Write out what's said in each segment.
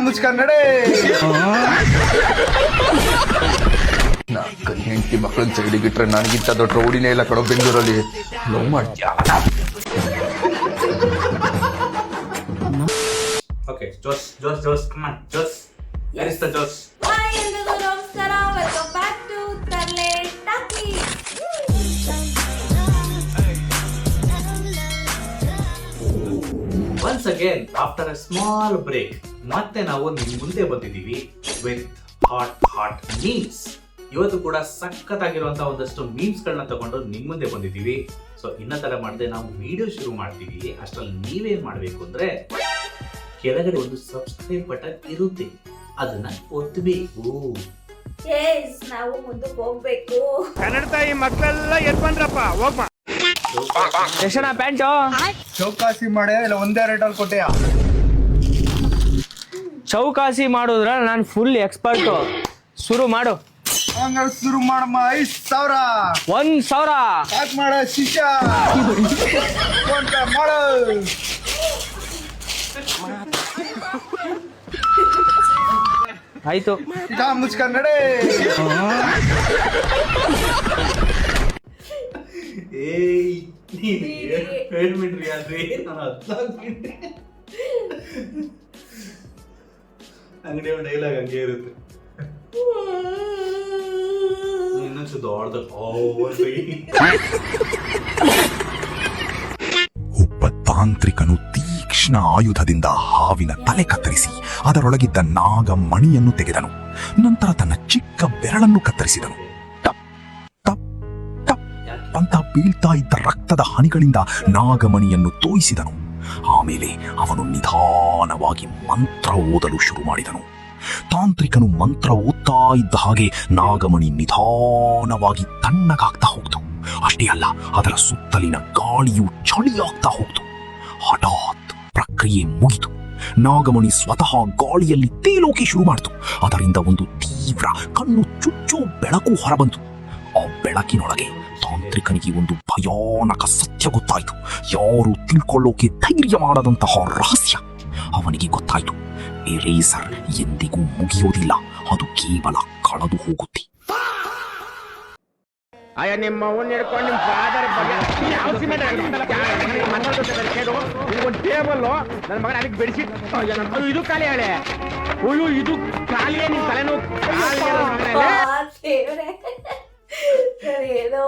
ಮುಚ್ಕನ್ನಡೆ ಕೈ ಹೆಂಡತಿ ಮಕ್ಕಳನ್ನ ಸೈಡಿಗಿಟ್ರೆ ನನಗಿಂತ ದೊಡ್ಡ ರೌಡಿನೇ ಇಲ್ಲ ಕಡೋ ಬೆಂಗಳೂರಲ್ಲಿ ಲವ್ ಮಾಡ್ತೀಯ. Okay, Joss, come on, Joss. Where is the Joss? Hi, ಎಲ್ಲರಿಗೂ ನಮಸ್ಕಾರ. Welcome back to Tarle Taki. Once again, after a small break, ಮತ್ತೆ ನಾವು ನಿಮ್ಮ ಮುಂದೆ ಬಂದಿದ್ದೀವಿ with hot memes. ಇವತ್ತು ಕೂಡ ಸಖತ್ತಾಗಿರುವಂತ ಒಂದಷ್ಟು ಮೀಮ್ಸ್ ಗಳನ್ನ ತಗೊಂಡು ನಿಮ್ಮ ಮುಂದೆ ಬಂದಿದ್ದೀವಿ. ಸೊ ಇನ್ನ ತರ ಮಾಡದೆ ನಾವು ವಿಡಿಯೋ ಶುರು ಮಾಡ್ತೀವಿ. ಅಷ್ಟರಲ್ಲಿ ನೀವೇನ್ ಮಾಡ್ಬೇಕು ಅಂದ್ರೆ ಕೆಳಗಡೆ ಒಂದು ಸಬ್ಸ್ಕ್ರೈಬ್ ಬಟನ್ ಇರುತ್ತೆ, ಅದನ್ನ ಒತ್ತಬೇಕು. ಎಸ್, ನಾವು ಮುಂದಕ್ಕೆ ಹೋಗ್ಬೇಕು. ಕನ್ನಡ ತಾಯಿ ಮಕ್ಕಳೆಲ್ಲ ಎದ್ ಬಂದ್ರಪ್ಪ ಹೋಗ್ಮ. ಎಷ್ಟಣ ಪ್ಯಾಂಟು ಚೌಕಾಸಿ ಮಾಡೆ ಇಲ್ಲ ಒಂದೇ ರೇಟಲ್ಲಿ ಕೊಟ್ಟೆಯಾ? ಚೌಕಾಸಿ ಮಾಡಿದ್ರ ನಾನು ಫುಲ್ ಎಕ್ಸ್ಪರ್ಟ್. ಶುರು ಮಾಡು. ಹಂಗಾರೆ ಶುರು ಮಾಡಮ್ಮ. 5,000 1,000 ಸಾಕ್ ಮಾಡ ಶಿಷ್ಯ ಮಾಡು. ಆಯ್ತು, ಈಗ ಮುಚ್ಕನ್ನಡೆ. ಹೇಳ್ಬಿಟ್ರಿ ಅಲ್ರಿ, ನಾನು ಅದ್ಲಾಗ್ಬಿಟ್ಟೆ. ಅಂಗಡಿ ಒಂದು ಡೈಲಾಗ್ ಹಂಗೆ ಇರುತ್ತೆ. ಇನ್ನೊಂದು ದೊಡ್ಡ ಒಬ್ಬ ತಾಂತ್ರಿಕನು ತೀಕ್ಷ್ಣ ಆಯುಧದಿಂದ ಹಾವಿನ ತಲೆ ಕತ್ತರಿಸಿ ಅದರೊಳಗಿದ್ದ ನಾಗಮಣಿಯನ್ನು ತೆಗೆದನು. ನಂತರ ತನ್ನ ಚಿಕ್ಕ ಬೆರಳನ್ನು ಕತ್ತರಿಸಿದನು. ಟಪ್ ಟಪ್ ಟಪ್ ಅಂತ ಬೀಳ್ತಾ ಇದ್ದ ರಕ್ತದ ಹನಿಗಳಿಂದ ನಾಗಮಣಿಯನ್ನು ತೋಯಿಸಿದನು. ಆಮೇಲೆ ಅವನು ನಿಧಾನವಾಗಿ ಮಂತ್ರ ಓದಲು ಶುರು ಮಾಡಿದನು. ತಾಂತ್ರಿಕನು ಮಂತ್ರ ಓದ್ತಾ ಇದ್ದ ಹಾಗೆ ನಾಗಮಣಿ ನಿಧಾನವಾಗಿ ತಣ್ಣಗಾಗ್ತಾ ಹೋಗ್ತು. ಅಷ್ಟೇ ಅಲ್ಲ, ಅದರ ಸುತ್ತಲಿನ ಗಾಳಿಯು ಚಳಿಯಾಗ್ತಾ ಹೋಗ್ತು. ಹಠಾತ್ ಪ್ರಕ್ರಿಯೆ ಮುಗಿತು. ನಾಗಮಣಿ ಸ್ವತಃ ಗಾಳಿಯಲ್ಲಿ ತೇಲೋಕೆ ಶುರು ಮಾಡಿತು. ಅದರಿಂದ ಒಂದು ತೀವ್ರ ಕಣ್ಣು ಚುಚ್ಚೋ ಬೆಳಕು ಹೊರಬಂತು. ಆ ಬೆಳಕಿನೊಳಗೆ ತಾಂತ್ರಿಕನಿಗೆ ಒಂದು ಭಯಾನಕ ಸತ್ಯ ಗೊತ್ತಾಯಿತು. ಯಾರು ತಿಳ್ಕೊಳ್ಳೋಕೆ ಧೈರ್ಯ ಮಾಡದಂತಹ ರಹಸ್ಯ ಅವನಿಗೆ ಗೊತ್ತಾಯಿತು. ಎರೇಸರ್ ಎಂದಿಗೂ ಮುಗಿಯೋದಿಲ್ಲ, ಅದು ಕೇವಲ ಕಳೆದು ಹೋಗುತ್ತೆ. ಅಯ್ಯ ನಿಮ್ಮ ಅವನ್ ಹಿಡ್ಕೊಂಡು ನಿಮ್ಮ ಫಾದರ್ ಒಂದು ಟೇಬಲ್ ನನ್ನ ಮಗನ ಅದಕ್ಕೆ ಬೆಡ್ಶೀಟ್ ಇದು ಖಾಲಿ ಹೇಳೆ. ಅಯ್ಯೋ ಇದು ಖಾಲಿಯೇ, ನಿಮ್ ತಲೆನೋವು. ದೇವ್ರೆ, ಏನೋ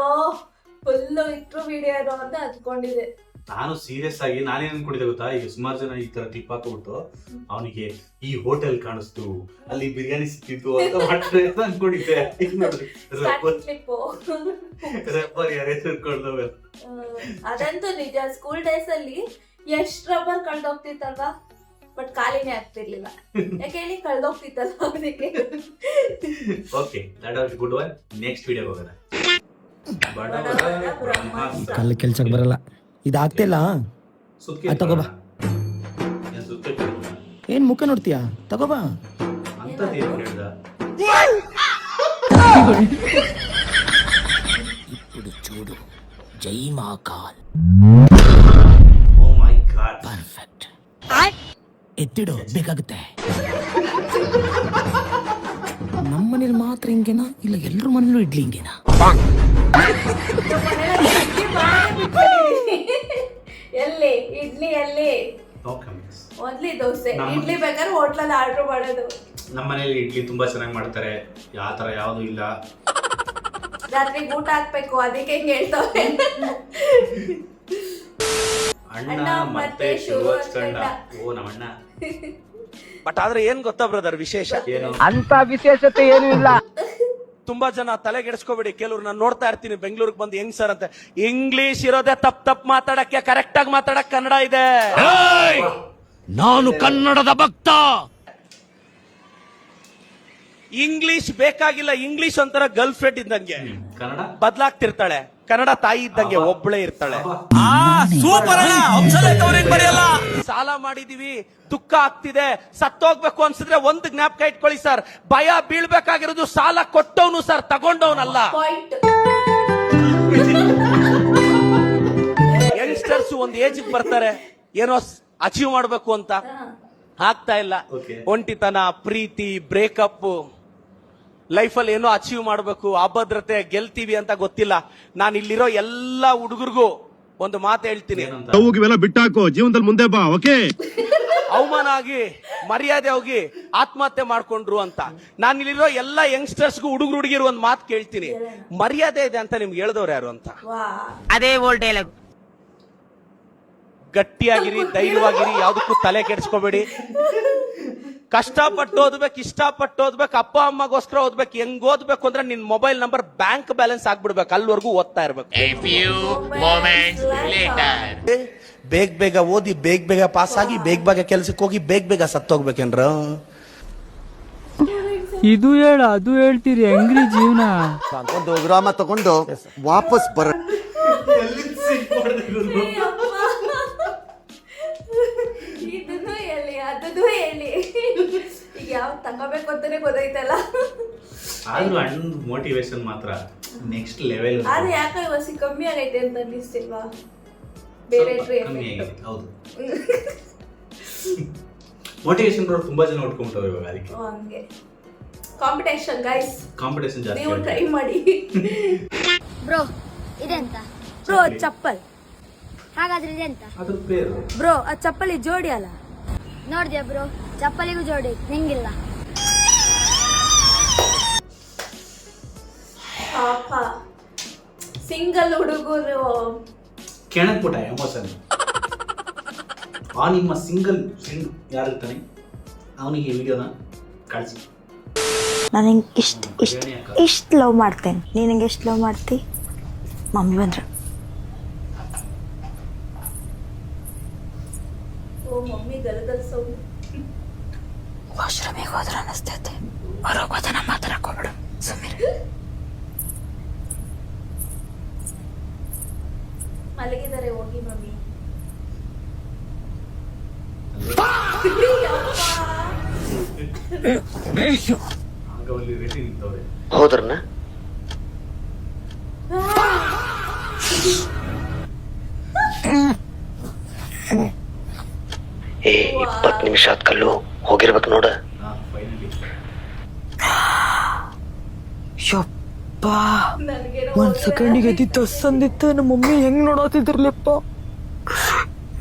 ಫುಲ್ಲು ಇಟ್ರು ವಿಡಿಯೋ ಅಂತ ಹಚ್ಕೊಂಡಿದೆ. ನಾನು ಸೀರಿಯಸ್ ಆಗಿ ನಾನೇನ್ ಅನ್ಕೊಂಡಿದ್ದೆ ಗೊತ್ತಾ, ಈಗ ಸುಮಾರು ಜನ ಈ ತರ ಟಿಪ್ ಹಾಕ್ಬಿಟ್ಟು ಅವನಿಗೆ ಈ ಹೋಟೆಲ್ ಕಾಣಿಸ್ತು, ಅಲ್ಲಿ ಬಿರಿಯಾನಿ ಸಿಕ್ಕಿತ್ತು ಅಂತ ಮಾಡ್ತಾರೆ ಅಂತ ಅನ್ಕೊಂಡಿದ್ದೆ. ಈಗ ನೋಡ್ರಿ ರಬ್ಬರ್ ಯಾರೇ ಕಳ್ದವೆ. ಅದಂತೂ ನಿಜ. ಸ್ಕೂಲ್ ಡೇಸ್ ಅಲ್ಲಿ ಎಷ್ಟ್ ರಬ್ಬರ್ ಕಳ್ದೋಗ್ತಿತ್ತಲ್ವಾ, ಬಟ್ ಖಾಲಿನೇ ಆಗ್ತಿರ್ಲಿಲ್ಲ. ಯಾಕೆ ಹೇಳಿ, ಕಳ್ದೋಗ್ತಿತ್ತಲ್ಲ ಅದಕ್ಕೆ. Okay, that was good one. Next video ಹೋಗೋಣ. ಕಲ್ಲು ಕೆಲ್ಸಕ್ಕೆ ಬರಲ್ಲ, ಇದಾಗ್ತಿಲ್ಲ. ತಗೋಬಾ. ಏನ್ ಮುಖ ನೋಡ್ತೀಯಾ? ತಗೋಬಾ. ఇప్పుడు చూడు, జై మహాకాల్. ಓ ಮೈ ಗಾಡ್, ಪರ್ಫೆಕ್ಟ್. ಎತ್ತಿಡು, ಬೇಕಾಗುತ್ತೆ. ನಮ್ಮನೇಲಿ ಮಾತ್ರ ಹಿಂಗೇನಾ, ಇಲ್ಲ ಎಲ್ರ ಮನೇಲೂ ಇಡ್ಲಿ ಹಿಂಗೇನಾ? ಎಲ್ಲಿ ಇಡ್ಲಿ, ಎಲ್ಲಿ ಓನ್ಲಿ ದೋಸೆ. ಇಡ್ಲಿ ಬೇಕಾದ್ರೆ ಹೋಟ್ಲಲ್ಲಿ ಆರ್ಡರ್ ಮಾಡೋದು. ನಮ್ಮ ಮನೇಲಿ ಇಡ್ಲಿ ತುಂಬಾ ಚೆನ್ನಾಗಿ ಮಾಡ್ತಾರೆ, ಯಾವ ತರ ಯಾವ್ದು ಇಲ್ಲ. ರಾತ್ರಿಗೆ ಊಟ ಹಾಕ್ಬೇಕು, ಅದಕ್ಕೆ ಹೆಂಗ್ ಹೇಳ್ತಾವೆ. ಅಣ್ಣ ಮತ್ತೆ ಶುರು ಹಚ್ಕೊಂಡ. ಓ ನಮ್ಮಣ್ಣ. ಬಟ್ ಆದ್ರೆ ಏನ್ ಗೊತ್ತಾ ಬ್ರದರ್ ವಿಶೇಷ? ಏನು ಅಂತ ವಿಶೇಷತೆ ಏನು ಇಲ್ಲ. ತುಂಬಾ ಜನ ತಲೆಗೆಡಿಸ್ಕೋಬೇಡಿ. ಕೆಲವ್ರು ನಾನು ನೋಡ್ತಾ ಇರ್ತೀನಿ ಬೆಂಗಳೂರಿಗೆ ಬಂದು ಹೆಂಗ್ ಸರ್ ಅಂತ ಇಂಗ್ಲಿಷ್ ಇರೋದೇ ತಪ್ಪು ಮಾತಾಡಕ್ಕೆ, ಕರೆಕ್ಟ್ ಆಗಿ ಮಾತಾಡಕ್ ಕನ್ನಡ ಇದೆ. ನಾನು ಕನ್ನಡದ ಭಕ್ತ. ಇಂಗ್ಲಿಷ್ ಬೇಕಾಗಿಲ್ಲ. ಇಂಗ್ಲಿಷ್ ಒಂಥರ ಗರ್ಲ್ ಫ್ರೆಂಡ್ ಇದ್ದಂಗೆ, ಕನ್ನಡ ಬದ್ಲಾಗ್ತಿರ್ತಾಳೆ. ಕನ್ನಡ ತಾಯಿ ಇದ್ದಂಗೆ ಒಬ್ಳೆ ಇರ್ತಾಳೆ. ಸಾಲ ಮಾಡಿದೀವಿ, ದುಃಖ ಆಗ್ತಿದೆ, ಸತ್ತೋಗ್ಬೇಕು ಅನ್ಸಿದ್ರೆ ಒಂದು ಜ್ಞಾಪಕ ಇಟ್ಕೊಳ್ಳಿ ಸರ್, ಭಯ ಬೀಳ್ಬೇಕಾಗಿರೋದು ಸಾಲ ಕೊಟ್ಟವನು ಸರ್, ತಗೊಂಡವನಲ್ಲ. ಯಂಗ್ಸ್ಟರ್ಸ್ ಒಂದ್ ಏಜ್ ಬರ್ತಾರೆ, ಏನೋ ಅಚೀವ್ ಮಾಡ್ಬೇಕು ಅಂತ. ಆಗ್ತಾ ಇಲ್ಲ. Okay. ಒಂಟಿತನ, ಪ್ರೀತಿ, ಬ್ರೇಕಪ್, ಲೈಫಲ್ಲಿ ಏನೋ ಅಚೀವ್ ಮಾಡಬೇಕು, ಅಭದ್ರತೆ, ಗೆಲ್ತೀವಿ ಅಂತ ಗೊತ್ತಿಲ್ಲ. ನಾನು ಇಲ್ಲಿರೋ ಎಲ್ಲಾ ಹುಡುಗರಿಗೂ ಒಂದು ಮಾತು ಹೇಳ್ತೀನಿ, ಏನಂತ? ಬಿಟ್ಟಾಕೋ, ಜೀವನದಲ್ಲಿ ಮುಂದೆ ಬಾ. ಓಕೆ, ಅವಮಾನ ಆಗಿ ಮರ್ಯಾದೆ ಹೋಗಿ ಆತ್ಮಹತ್ಯೆ ಮಾಡ್ಕೊಂಡ್ರು ಅಂತ. ನಾನು ಇಲ್ಲಿರೋ ಎಲ್ಲಾ ಯಂಗ್ಸ್ಟರ್ಸ್ಗೂ ಹುಡುಗರು ಹುಡುಗಿರು ಒಂದು ಮಾತು ಕೇಳ್ತೀನಿ, ಮರ್ಯಾದೆ ಇದೆ ಅಂತ ನಿಮ್ಗೆ ಹೇಳ್ದವ್ರು ಯಾರು ಅಂತ. ವಾ ಅದೇ ಓಲ್ಡ್ ಡೈಲಾಗ್. ಗಟ್ಟಿಯಾಗಿರಿ, ಧೈರ್ಯವಾಗಿರಿ, ಯಾವ್ದಕ್ಕೂ ತಲೆ ಕೆಡಿಸ್ಕೋಬೇಡಿ. ಕಷ್ಟಪಟ್ಟು ಓದ್ಬೇಕು, ಇಷ್ಟಪಟ್ಟು ಓದ್ಬೇಕು, ಅಪ್ಪ ಅಮ್ಮಗೋಸ್ಕರ ಓದ್ಬೇಕು. ಹೆಂಗ್ ಓದ್ಬೇಕು ಅಂದ್ರೆ ನಿನ್ ಮೊಬೈಲ್ ನಂಬರ್ ಬ್ಯಾಂಕ್ ಬ್ಯಾಲೆನ್ಸ್ ಆಗ್ಬಿಡ್ಬೇಕು, ಅಲ್ಲಿವರೆಗೂ ಓದ್ತಾ ಇರ್ಬೇಕು. ಬೇಗ ಬೇಗ ಓದಿ, ಬೇಗ ಬೇಗ ಪಾಸ್ ಆಗಿ, ಬೇಗ ಬೇಗ ಕೆಲ್ಸಕ್ಕೆ ಹೋಗಿ, ಬೇಗ ಬೇಗ ಸತ್ತೋಗ್ಬೇಕೇನ್ರ? ಇದು ಹೇಳ ಅದು ಹೇಳ್ತೀರಿ, ಹೆಂಗ್ರಿ ಜೀವನ? ಒಂದು ಗ್ರಾಮ ತಗೊಂಡು ವಾಪಸ್ ಬರ. ಇದನ್ನು ಹೇಳಿ ಅದನ್ನು ಹೇಳಿ, ಈಗ ಯಾವ ತಗೋಬೇಕು ಅಂತಾನೆ ಗೊತ್ತಾಯ್ತಲ್ಲ. ಆದ್ರೂ ಅಣ್ಣನ ಮೋಟಿವೇಶನ್ ಮಾತ್ರ ನೆಕ್ಸ್ಟ್ ಲೆವೆಲ್. ಆದ್ರೆ ಯಾಕೆ ವಸಿ ಕಮ್ಮಿ ಆಗೈತೆ ಅಂತ ಅನ್ನಿಸ್ತಿಲ್ವಾ? ಬೇರೆ ಕಮ್ಮಿ ಆಗಿದೆ, ಹೌದು. ಮೋಟಿವೇಶನ್ ತುಂಬಾ ಜನ ಉಟ್ಕೊಂಡ್ಬಿಟ್ಟವ್ರು ಇವಾಗ, ಅದಕ್ಕೆ ಹಂಗೆ. ಕಾಂಪಿಟೇಷನ್ ಗೈಸ್, ಕಾಂಪಿಟೇಷನ್ ಜಾಸ್ತಿ. ನೀವು ಟ್ರೈ ಮಾಡಿ. ಬ್ರೋ ಇದೆಂತ? ಬ್ರೋ ಚಪ್ಪಲ್. ಹಾಗಾದ್ರೆ ಇದೆಂತ? ಅದ್ರ ಪೇರು ಬ್ರೋ ಆ ಚಪ್ಪಲಿ ಜೋಡಿ ಅಲ್ಲ? ನೋಡ್ದೆ ಬ್ರೋ, ಚಪ್ಪಲಿಗೂ ಜೋಡಿ ನಿಂಗಿಲ್ಲ. ಪಾಪ ಸಿಂಗಲ್ ಹುಡುಗರು ಕೆಣಕ್ಬಿಟ್ಟ ಎಮೋಷನ್. ಆ ನಿಮ್ಮ ಸಿಂಗಲ್ ಫ್ರೆಂಡ್ ಯಾರಿರ್ತಾನೆ ಅವನಿಗೆ ವಿಡಿಯೋನ ಕಳಿಸಿ. ನಾನು ಇಷ್ಟು ಲವ್ ಮಾಡ್ತೇನೆ, ನೀನು ನಂಗೆ ಎಷ್ಟು ಲವ್ ಮಾಡ್ತಿ? ಮಮ್ಮಿ ಬಂದ್ರ. ಓ ಮಮ್ಮಿ ಗಲಗಲ್ ಸೌಂಡ್. ವಾಶ್ರೂಮಿಗೆ ಹೋದ್ರ ಅನಿಸ್ತೈತೆ, ಹೊರಗೋದನ ಮಾತಾಡಕೋಬೇಡ ಸಮೀರ್. ಮಲಗಿದ್ದಾರೆ, ಹೋಗಿ ಮಮ್ಮಿ. ಆಗ ಅಲ್ಲಿ ರೆಡಿ ನಿಂತವ್ರೆ. ಹೋದ್ರನ ಏ 20 ನಿಮಿಷ ಆದ ಕಲ್ಲು ಹೋಗಿರ್ಬೇಕು ನೋಡ. ಫೈನಲಿ ನನಗೇನೋ ಒಂದ್ ಸೆಕೆಂಡಿಗೆ ಎದ್ದಿತ್ತು ಅಂದಿತ್ತು, ನಮ್ಮ ಮಮ್ಮಿ ಹೆಂಗ್ ನೋಡತ್ತಿದ್ರಲ್ಲಪ್ಪ.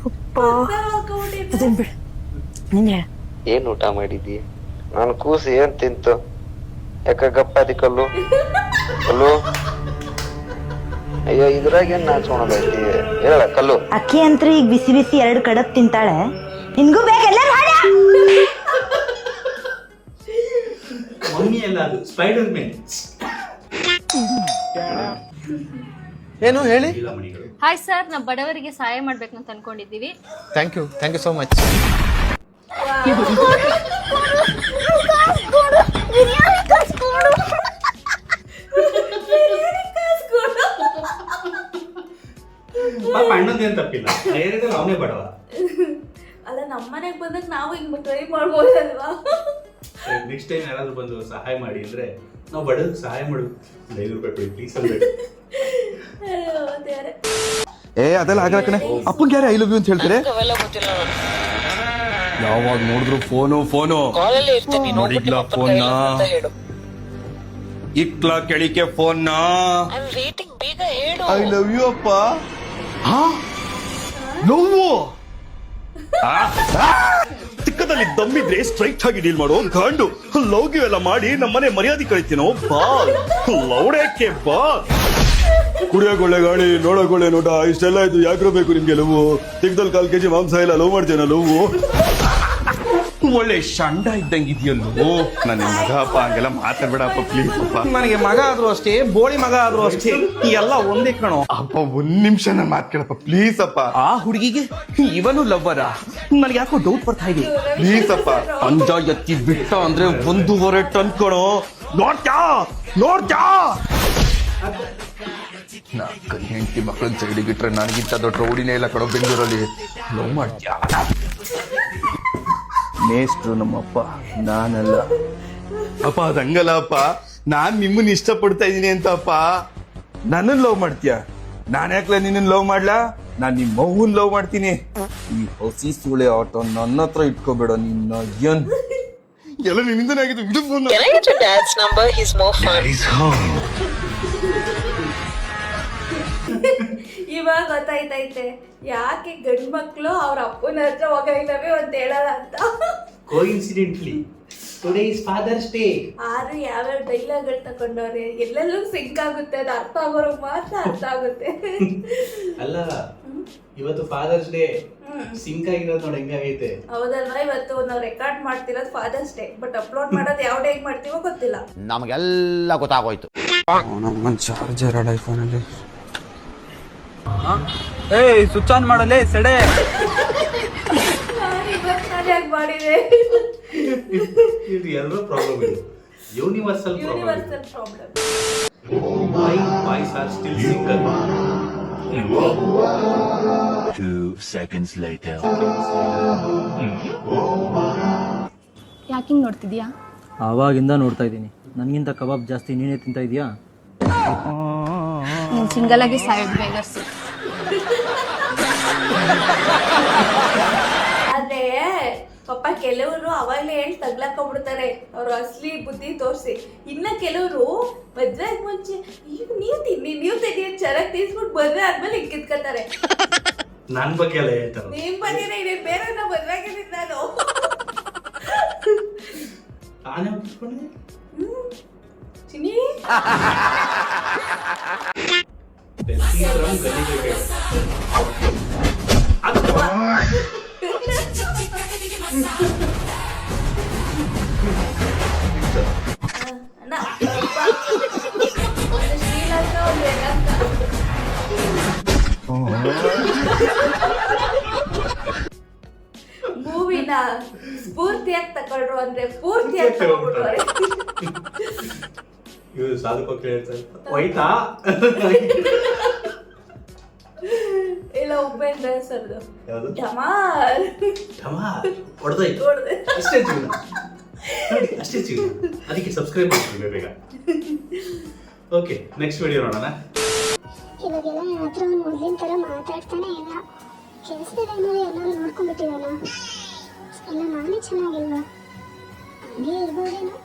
ಅದೇನ್ ಬಿಡ, ನೀನ್ ಹೇಳ. ಏನ್ ಊಟ ಮಾಡಿದಿ? ನಾನು ಕೂಸು ಏನ್ ತಿಂತು? ಯಾಕ ಗಪ್ಪಾದಿ ಕಲ್ಲು? ಕಲ್ಲು ಅಯ್ಯೋ, ಇದ್ರಾಗ ಏನ್ ನಾಚ್ಕೊಳದೈತಿ? ಹೇಳ ಕಲ್ಲು. ಅಕ್ಕಿ ಅಂತ್ರಿ ಈಗ ಬಿಸಿ ಬಿಸಿ 2 ಕಡಕ್ ತಿಂತಾಳೆ, ನಿನ್ಗೂ ಬೇಕೆಲ್ಲ. ಮಮ್ಮಿ ಎಲ್ಲ ಅದು ಸ್ಪೈಡರ್ ಮ್ಯಾನ್. ಏನು ಹೇಳಿ? ಮಣಿಗಳು. ಹಾಯ್ ಸರ್, ನಾವು ಬಡವರಿಗೆ ಸಹಾಯ ಮಾಡ್ಬೇಕಂತ ಅನ್ಕೊಂಡಿದ್ದೀವಿ. Thank you so much. ಪಾಪ ಅಣ್ಣಂದೇನ್ ತಪ್ಪಿಲ್ಲ, ಅವನೇ ಬಡವ. ಅಲ್ಲ, ನಮ್ಮನೆಗ್ ಬಂದಾಗ ನಾವು ಹಿಂಗ್ ಟ್ರೈ ಮಾಡ್ಬೋದಲ್ವಾ? ನೆಕ್ಸ್ಟ್ ಟೈಮ್ ಯಾರಾದ್ರೂ ಬಂದು ಸಹಾಯ ಮಾಡಿ ಅಂದ್ರೆ ನಾವು ಬಡವ್ರಿಗೆ ಸಹಾಯ ಮಾಡು, 5 ರೂಪಾಯಿ ಕೊಡಿ ಪ್ಲೀಸ್ ಅಂದ್ರೆ. ಏ ಅದೆಲ್ಲ ಆಗಲ್ಲ ಕಣೆ. ಅಪ್ಪಂಗೆ ಯಾರು ಐ ಲವ್ ಯು ಅಂತ ಹೇಳ್ತಾರೆ? ಯಾವಾಗ ನೋಡಿದ್ರು ಫೋನು ಫೋನು. ನೋಡಿದ್ಲಾ ಫೋನ್ನ? ಇಕ್ಲಾ ಕೆಳಿಕೆ ಫೋನ್ನ. ಐ ಲವ್ ಯು ಅಪ್ಪ. ನೋವು ಚಿಕ್ಕದಲ್ಲಿ ದಮ್ಮಿದ್ರೆ ಸ್ಟ್ರೈಟ್ ಆಗಿ ಡೀಲ್ ಮಾಡೋ ಗಂಡು. ಲವ್ ಗಿವ್ ಎಲ್ಲ ಮಾಡಿ ನಮ್ಮನೆ ಮರ್ಯಾದೆ ಕಳಿತೀನೋ ಬಾ. ಲೌಡಕ್ಕೆ ಬಾ. ಕುಡಿಯೋಗೊಳ್ಳೆ ಗಾಳಿ, ನೋಡೋಗೊಳ್ಳೆ ನೋಟ, ಇಷ್ಟೆಲ್ಲ ಇದು ಯಾಕ್ರೋ ಬೇಕು ನಿಮ್ಗೆ? ಲವ್ ತಿಕ್ದಲ್ಲಿ 1/4 kg ಮಾಂಸ ಇಲ್ಲ, ಲವ್ ಮಾಡ್ತೇನ? ಲವ್ ಒಳ್ಳೆ ಶಂಡ ಇದ್ದಂಗಿದ್ಯಲ್ಲೋ. ನನ್ನ ಮಗ ಅಪ್ಪ, ಹಂಗೆಲ್ಲ ಮಾತಾಡ್ಬೇಡಪ್ಪ ಪ್ಲೀಸ್ ಅಪ್ಪ. ನನಗೆ ಮಗ ಆದ್ರೂ ಅಷ್ಟೇ, ಬೋಳಿ ಮಗ ಆದ್ರೂ ಅಷ್ಟೇ, ಎಲ್ಲ ಒಂದೇ ಕಣೋ ಅಪ್ಪ. 1 ನಿಮಿಷ ನನ್ನ ಮಾತು ಕೇಳಪ್ಪ ಪ್ಲೀಸ್ ಅಪ್ಪ. ಆ ಹುಡುಗಿಗೆ ಇವನು ಲವ್ವರ? ನನಗೆ ಯಾಕೋ ಡೌಟ್ ಬರ್ತಾ ಇದೆ. ಪ್ಲೀಸ್ ಅಪ್ಪ, ಅಂಜ ಎತ್ತಿ ಬಿಟ್ಟ ಅಂದ್ರೆ 1.5 ಟನ್ ಕಣೋ. ನೋಡ್ತ್ಯಾ ನಾಲ್ಕು ಹೆಂಡತಿ ಮಕ್ಕಳನ್ನ ಸೈಡಿಗಿಟ್ರೆ ನನಗಿಂತ ದೊಡ್ಡ ರೌಡಿನೇ ಇಲ್ಲ ಕಣೋ ಬೆಂಗಳೂರಲ್ಲಿ. ಲವ್ ಮಾಡ್ತ್ಯಾ? ಮೇಷ್ಟ್ರು ನಮ್ಮಪ್ಪ, ನಾನಲ್ಲ ಅಪ್ಪ. ಅದಂಗಲ್ಲ ಅಪ್ಪ, ನಾನ್ ನಿಮ್ಮನ್ನ ಇಷ್ಟಪಡ್ತಾ ಇದೀನಿ ಅಂತ ಅಪ್ಪ. ನನ್ನನ್ ಲವ್ ಮಾಡ್ತೀಯ? ನಾನ್ ಯಾಕಲ ನಿನ್ನ ಲವ್ ಮಾಡ್ಲಾ? ನಾನ್ ನಿಮ್ಮ ಮಗುನ್ ಲವ್ ಮಾಡ್ತೀನಿ. ಈ ಹಸಿ ಸುಳೆ ಆಟ ನನ್ನ ಹತ್ರ ಇಟ್ಕೋಬೇಡ. ನಿನ್ನ ಏನ್ ಎಲ್ಲ ನಿಮ್ಮಿಂದನೇ ಆಗಿದೆ. ಬಿಡು ಫೋನ್. ಇವಾಗ ಗೊತ್ತಾಯ್ತೈತೆ ಯಾಕೆ ಗಂಡ್ ಮಕ್ಳು ಅವ್ರ ಅಪ್ಪನ ಹತ್ರ ಹೋಗಿಲ್ಲವೇ ಅಂತ ಹೇಳಲ್ಲ ಅಂತ. Coincidentally today is Father's Day. ಆದ್ರೆ ಯಾವ್ಯಾವ ಡೈಲಾಗ್ಗಳು ತಕೊಂಡವ್ರೆ ಎಲ್ಲೆಲ್ಲೂ ಸಿಂಕ್ ಆಗುತ್ತೆ. ಅದು ಅರ್ಥ ಆಗೋರ್ಗ್ ಮಾತ್ರ ಅರ್ಥ ಆಗುತ್ತೆ. ಅಲ್ಲ ಇವತ್ತು ಫಾದರ್ಸ್ ಡೇ ಸಿಂಕ್ ಆಗಿರೋದು ನೋಡಿ ಹೆಂಗಾಗೈತೆ. ಹೌದಲ್ವಾ? ಇವತ್ತು ನಾವು ರೆಕಾರ್ಡ್ ಮಾಡ್ತಿರೋದು ಫಾದರ್ಸ್ ಡೇ, ಬಟ್ ಅಪ್ಲೋಡ್ ಮಾಡೋದು ಯಾವ ಡೇ ಮಾಡ್ತೀವೋ ಗೊತ್ತಿಲ್ಲ. ನಮಗೆಲ್ಲ ಗೊತ್ತಾಗೋಯ್ತು. ಚಾರ್ಜರ್ ಐಫೋನಲ್ಲಿ ಸ್ವಿಚ್ ಆನ್ ಮಾಡಲೇ ಸೆಡೆ. ನಾನು ಇವತ್ತು ಯಾಕೆ ಮಾಡಿದೆ? ಇದು ಎಲ್ಲರೂ ಪ್ರಾಬ್ಲಮ್ ಇದು. Universal universal problem. Why boys are still single? 2 seconds later. ಯಾಕಿಂಗ್ ನೋಡ್ತಿದ್ಯಾ? ಆವಾಗಿಂದ ನೋಡ್ತಾ ಇದ್ದೀನಿ. ನನಗಿಂತ ಕಬಾಬ್ ಜಾಸ್ತಿ ನೀನೇ ತಿಂತಾ ಇದೀಯಾ? ನೀನು ಸಿಂಗಲ್ ಆಗಿ ಸಾಯೋದು ಬೇಗರ್ಸು. ಆದ್ರೆ ಪಾಪ ಕೆಲವರು ಅವಾಗಲೇ ಹೇಳಿ ತಗ್ಲಾಕೊಂಡ್ಬಿಡ್ತಾರೆ ಅವ್ರ ಅಸಲಿ ಬುದ್ಧಿ ತೋರಿಸಿ. ಇನ್ನ ಕೆಲವರು ಮದ್ವೆ ಮುಂಚೆ ನೀವು ತಿನ್ನಿ ಚೆನ್ನಾಗಿ ತಿನ್ಸ್ಬಿಟ್ಟು ಮದ್ವೆ ಆದ್ಮೇಲೆ ಹಿಂಗ್ ಕಿತ್ಕೊತಾರೆ. ನನ್ ಬಗ್ಗೆ ಎಲ್ಲ ಹೇಳ್ತಾರೆ. ನಿಮ್ ಬಗ್ಗೆ ಬೇರೆ ಮದ್ವೆ ಆಗಿದ್ದೀನಿ ನಾನು. ನಾನೇ ಒಪ್ಪಿಸ್ಕೊಂಡೆ. ಚಿನ್ನಿ ಶ್ರೀಲಂಕಾ ಮೂವಿನ ಸ್ಫೂರ್ತಿಯಾಗಿ ತಕೊಂಡ್ರು ಅಂದ್ರೆ ಪೂರ್ತಿಯಾಗಿ ತಗೊಂಡ್ಬಿಟ್ರೆ. ಇವ್ರು ಸಾಧಕ ಹೇಳ್ತಾರೆ ಹೋಯ್ತಾ ಇಲ್ಲ ಉಪೇಂದ್ರ ಸರ್ದು ಯಾವುದು ಢಮಾಲ್ ಹೊಡೆದೋಯ್ತು. ಅಷ್ಟೇ ಜೀವನ ನೋಡಿ, ಅಷ್ಟೇ ಜೀವನ. ಅದಕ್ಕೆ ಸಬ್ಸ್ಕ್ರೈಬ್ ಮಾಡ್ತೀವಿ ಬೇಗ. ಓಕೆ, ನೆಕ್ಸ್ಟ್ ವಿಡಿಯೋ ನೋಡೋಣ. ಇವಾಗೆಲ್ಲ ನನ್ನ ಹತ್ರ ಒಂದು ಮೊದಲಿನ ಥರ ಮಾತಾಡ್ತಾನೆ ಇಲ್ಲ. ಕೆಲಸದ ಟೈಮಲ್ಲಿ ಎಲ್ಲರೂ ನೋಡ್ಕೊಂಡ್ಬಿಟ್ಟಿದ್ದಾನ. ಇಲ್ಲ ನಾನೇ ಚೆನ್ನಾಗಿಲ್ವಾ? ಹಂಗೆ ಇರ್ಬೋದೇನೋ.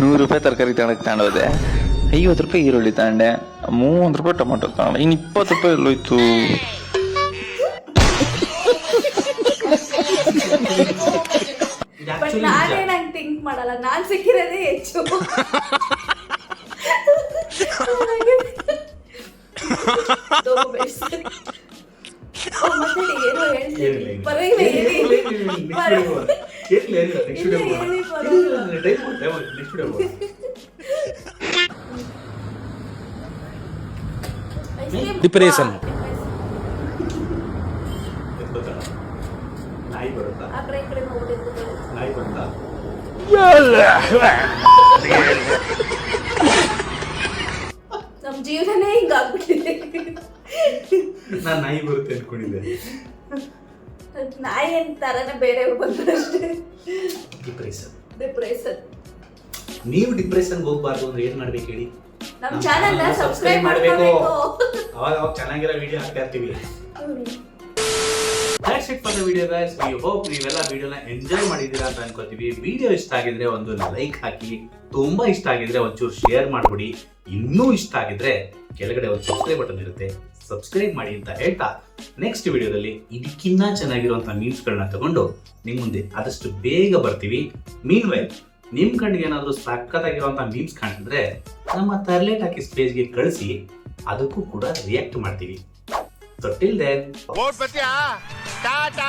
100 ರೂಪಾಯಿ ತರಕಾರಿ ತಗೊಂಡೋದೆ, 50 ರೂಪಾಯಿ ಈರುಳ್ಳಿ ತಗೊಂಡೆ, 30 ರೂಪಾಯಿ ಟೊಮೆಟೊ ತಗೊಂಡೆ, ಇನ್ನು 20 ರೂಪಾಯಿ ಎಲ್ಲೋಯ್ತು. ಬಟ್ ನಾನೇ ನಂಗೆ ಥಿಂಕ್ ಮಾಡಲ್ಲ. ನಾನ್ ಸಿಕ್ಕಿರೋದೇ ಹೆಚ್ಚು. ಏನೋ ಹೇಳ್ತೀನಿ, ಡಿಪ್ರೆಷನ್. ನಾಯಿ ಬರುತ್ತಾ? ಆ ಕಡೆ ಈ ಕಡೆ ನೋಡಿದ್ರೆ ನಾಯಿ ಬರುತ್ತಾ? ನಮ್ ಜೀವನನೇ ಹಿಂಗಾಗ್ಬಿಟ್ಟಿದೆ. ನಾನ್ ನಾಯಿ ಬರುತ್ತೆ ಅನ್ಕೊಂಡಿದ್ದೆ. ನಾಯಿ ಅಂತಾರನೆ ಬೇರೆಯವ್ರು ಬಂದ್ರು ಅಷ್ಟೇ. ಡಿಪ್ರೆಷನ್. ನೀವು ಡಿಪ್ರೆಷನ್ ಹೋಗ್ಬಾರ್ದು ಅಂದ್ರೆ ಏನ್ ಮಾಡ್ಬೇಕು ಹೇಳಿ? ನಮ್ ಚಾನೆಲ್ ನ ಸಬ್ಸ್ಕ್ರೈಬ್ ಮಾಡ್ಬೇಕು. ಅವಾಗ ಚೆನ್ನಾಗಿರೋ ವಿಡಿಯೋ ಹಾಕ್ತಾ ಇರ್ತೀವಿ. That's it for the video guys. We hope ನೀವೆಲ್ಲ ವಿಡಿಯೋನ ಎಂಜಾಯ್ ಮಾಡಿದ್ದೀರಾ ಅಂತ ಅನ್ಕೋತೀವಿ. ವಿಡಿಯೋ ಇಷ್ಟ ಆಗಿದ್ರೆ ಒಂದು ಲೈಕ್ ಹಾಕಿ, ತುಂಬಾ ಇಷ್ಟ ಆಗಿದ್ರೆ ಒಂಚೂರು ಶೇರ್ ಮಾಡ್ಬಿಡಿ. ಇನ್ನೂ ಇಷ್ಟ ಆಗಿದ್ರೆ ಕೆಳಗಡೆ ಒಂದು ಸಬ್ಸ್ಕ್ರೈಬ್ ಬಟನ್ ಇರುತ್ತೆ, ಸಬ್ಸ್ಕ್ರೈಬ್ ಮಾಡಿ ಅಂತ ಹೇಳ್ತಾ ನೆಕ್ಸ್ಟ್ ವಿಡಿಯೋದಲ್ಲಿ ಇದಕ್ಕಿನ್ನ ಚೆನ್ನಾಗಿರುವಂತಹ ಮೀಮ್ಸ್ ಗಳನ್ನ ತಗೊಂಡು ನಿಮ್ ಮುಂದೆ ಆದಷ್ಟು ಬೇಗ ಬರ್ತೀವಿ. ಮೀನ್ವೈಲ್ ನಿಮ್ ಕಣ್ಣಿಗೆ ಏನಾದ್ರು ಸಖತ್ತಾಗಿರುವಂತಹ ಮೀಮ್ಸ್ ಕಾಣಿಸಿದ್ರೆ ನಮ್ಮ ತರ್ಲೇಟ್ ಹಾಕಿ ಸ್ಪೇಜ್ಗೆ ಕಳಿಸಿ, ಅದಕ್ಕೂ ಕೂಡ ರಿಯಾಕ್ಟ್ ಮಾಡ್ತೀವಿ. So till then, Tata.